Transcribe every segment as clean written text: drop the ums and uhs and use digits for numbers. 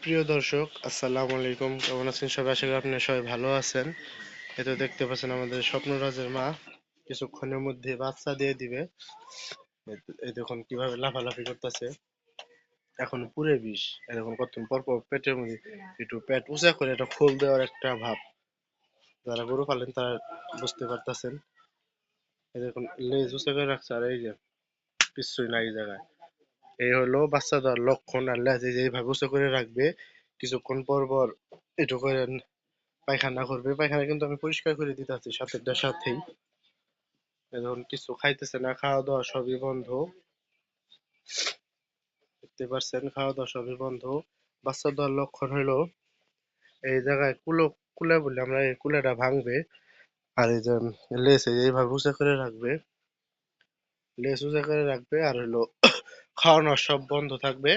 প্রিয় দর্শক, আসসালামু আলাইকুম। কেমন আছেন সবাই? আশা করি আপনারা সবাই ভালো আছেন। এই তো দেখতে পাচ্ছেন আমাদের স্বপ্নরাজের মা কিছুক্ষণের মধ্যে বাচ্চা দিয়ে দিবে। এই দেখুন কিভাবে লাফালাফি করতেছে। এখন পুরে বিষ। এই দেখুন কতক্ষণ পর পর পেটের মধ্যে একটু পেট উঁচা করে এটা খোল দেওয়ার একটা ভাব। যারা গরু পালেন তারা বুঝতে পারতেছেন। এই দেখুন লেজ উঁচা করে রাখছে, আর এই যে পিচ্ছুই নাই এই জায়গায়। এই হলো বাচ্চা দেওয়ার লক্ষণ। আর লেজ এই যে এইভাবে উঁচু করে রাখবে। কিছুক্ষণ পর পর একটু করে পায়খানা করবে। পায়খানা কিন্তু আমি পরিষ্কার করে দিতেছি সাথেটার সাথেই। এখন কিছু খাইতেছে না, খাওয়া দাওয়া সবই বন্ধ। দেখতে পাচ্ছেন খাওয়া দাওয়া সবই বন্ধ। বাচ্চা দেওয়ার লক্ষণ হইলো এই জায়গায় কুলে বলে আমরা এই কুলেটা ভাঙবে। আর এই যে লেস এইভাবে উঁচা করে রাখবে। লেস উঁচা করে রাখবে আর হইলো খাওয়ানো সব বন্ধ থাকবে।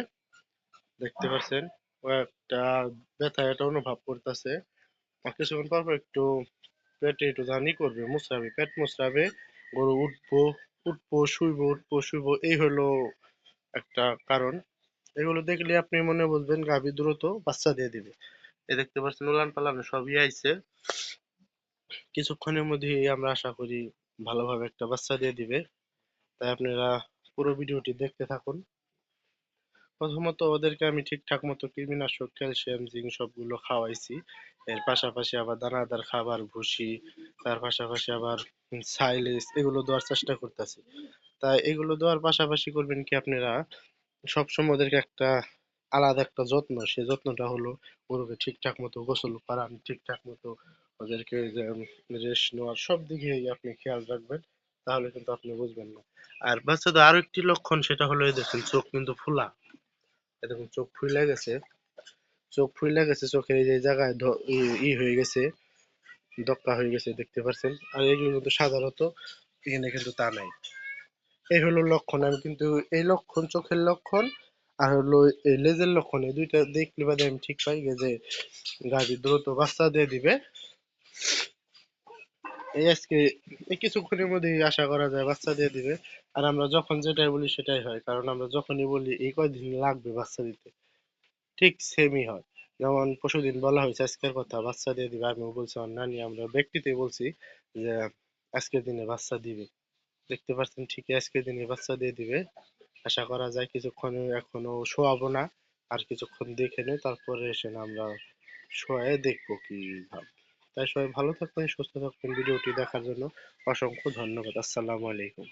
দেখতে পাচ্ছেন ও একটা ব্যথা এটা অনুভব করতেছে। আর কিছুক্ষণ পর পর একটু পেটে একটু জানি করবে, মুচড়াবে, পেট মুচড়াবে। গরু উঠবো উঠবো শুইবো, উঠবো শুইবো, এই হলো একটা কারণ। এগুলো দেখলে আপনি মনে বুঝবেন গাভী দ্রুত বাচ্চা দিয়ে দিবে। এই দেখতে পাচ্ছেন উলান পালান সবই আইছে। কিছুক্ষণের মধ্যেই আমরা আশা করি ভালোভাবে একটা বাচ্চা দিয়ে দিবে। তাই আপনারা পুরো ভিডিওটি দেখতে থাকুন। প্রথমত ওদেরকে আমি ঠিকঠাক মতো কৃমিনাশক, ক্যালসিয়াম, জিঙ্ক সবগুলো খাওয়াইছি। এর পাশাপাশি আবার দানাদার খাবার, ভুসি, তার পাশাপাশি আবার সাইলেজ এগুলো দেওয়ার চেষ্টা করতেছি। তাই এগুলো দেওয়ার পাশাপাশি করবেন কি আপনারা, সবসময় ওদেরকে একটা আলাদা একটা যত্ন, সেই যত্নটা হলো গরুকে ঠিকঠাক মতো গোসল করান, ঠিকঠাক মতো ওদেরকে রেস্ট নেওয়ার সব দিকেই আপনি খেয়াল রাখবেন। তাহলে কিন্তু আপনি বুঝবেন না। আর বাচ্চাদের আরো একটি লক্ষণ, সেটা হলো এই দেখুন চোখ কিন্তু ফোলা। এই দেখুন চোখ ফুলে গেছে। চোখ ফুলে গেছে, চোখের এই যে জায়গায় ই হয়ে গেছে, দক্কা হয়ে গেছে, দেখতে পাচ্ছেন। আর এগুলো কিন্তু সাধারণত এখানে কিন্তু তা নাই। এই হলো লক্ষণ। আমি কিন্তু এই লক্ষণ, চোখের লক্ষণ আর হলো এই লেজের লক্ষণ, এই দুইটা দেখলে বাদে আমি ঠিক পাই যে গাভী দ্রুত বাচ্চা দিয়ে দিবে। এই আজকে এই কিছুক্ষণের মধ্যেই আশা করা যায় বাচ্চা দিয়ে দিবে। আর আমরা যখন যেটাই বলি সেটাই হয়, কারণ আমরা যখনই বলি এই কয়দিন লাগবে বাচ্চা দিতে, ঠিক সেমই হয়। যেমন পরশুদিন বলা হয়েছে আজকের কথা, বাচ্চা দিয়ে দিবে। আমিও বলছি আমার নানি, আমরা ব্যক্তিতে বলছি যে আজকের দিনে বাচ্চা দিবে। দেখতে পাচ্ছেন ঠিকই আজকের দিনে বাচ্চা দিয়ে দিবে। আশা করা যায় কিছুক্ষণ এখনো শোয়াবো না, আর কিছুক্ষণ দেখে নেই, তারপরে এসে না আমরা শোয়ে দেখবো কি ভাব। তাই সবাই ভালো থাকবেন, সুস্থ থাকবেন। ভিডিওটি দেখার জন্য অসংখ্য ধন্যবাদ। আসসালামু আলাইকুম।